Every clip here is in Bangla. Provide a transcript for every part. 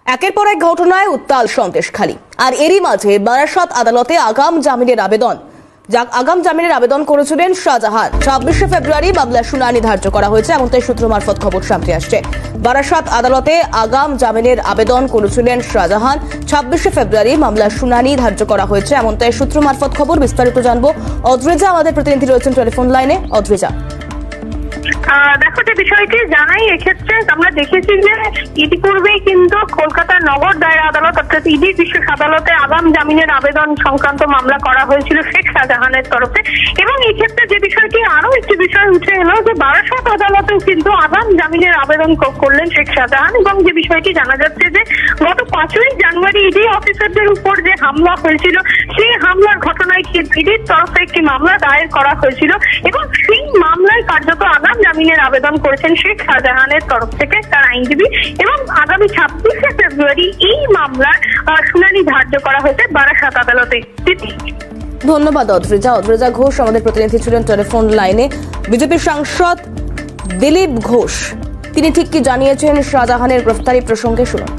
একের পর এক ঘটনায় উত্তাল সন্দেশখালী। আর এরই মাঝে বারাসাত আদালতে আগাম জামিনের আবেদন করেছিলেন শাহজাহান। 26শে ফেব্রুয়ারি মামলার শুনানি ধার্য করা হয়েছে, এমনটাই সূত্র মারফত খবর সামনে আসছে। বারাসাত আদালতে আগাম জামিনের আবেদন করেছিলেন শাহজাহান। 26শে ফেব্রুয়ারি মামলার শুনানি ধার্য করা হয়েছে, এমনটাই সূত্র মারফত খবর। বিস্তারিত জানবো, অদ্রিজা আমাদের প্রতিনিধি রয়েছেন টেলিফোন লাইনে। অদ্রিজা, দেখো, যে বিষয়টি জানাই, এক্ষেত্রে আমরা দেখেছি যে ইতিপূর্বেই কিন্তু কলকাতার নগর দায়রা আদালত অর্থাৎ ইডি বিশেষ আদালতে আগাম জামিনের আবেদন সংক্রান্ত মামলা করা হয়েছিল শেখ শাহজাহানের তরফে। এবং এই ক্ষেত্রে যে বিষয়টি আরো একটি বিষয় উঠে এলো যে বারাসাত আদালতেও কিন্তু আগাম জামিনের আবেদন করলেন শেখ শাহজাহান। এবং যে বিষয়টি জানা যাচ্ছে যে গত 5ই জানুয়ারি ইডি অফিসারদের উপর যে হামলা হয়েছিল, সেই হামলার ঘটনায় ইডির তরফে একটি মামলা দায়ের করা হয়েছিল এবং সেই মামলায় কার্যত আগাম জামিনের আবেদন করেছেন শেখ শাহজাহানের তরফ থেকে তার আইনজীবী। এবং আগামী 26শে ফেব্রুয়ারি এই মামলার শুনানি ধার্য করা হয়েছে বারাসাত আদালতে। ধন্যবাদ অদ্রিজা ঘোষ আমাদের প্রতিনিধি ছিলেন টেলিফোন লাইনে। বিজেপির সাংসদ দিলীপ ঘোষ তিনি ঠিক কি জানিয়েছেন শাহজাহানের গ্রেফতারি প্রসঙ্গে শুনুন।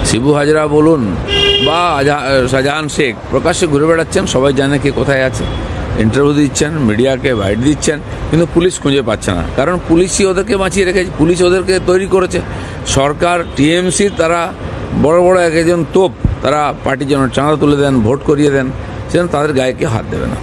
শিবু হাজরা বলুন বা শাহজাহান শেখ প্রকাশ্যে ঘুরে বেড়াচ্ছেন, সবাই জানে কে কোথায় আছে, ইন্টারভিউ দিচ্ছেন, মিডিয়াকে বাইট দিচ্ছেন, কিন্তু পুলিশ খুঁজে পাচ্ছে না। কারণ পুলিশই ওদেরকে বাঁচিয়ে রেখেছে, পুলিশ ওদেরকে তৈরি করেছে। সরকার টিএমসি তারা বড় বড় একজন তোপ, তারা পার্টির জন্য চাঁদা তুলে দেন, ভোট করিয়ে দেন, সেজন্য তাদের গায়ে কেউ হাত দেবে না।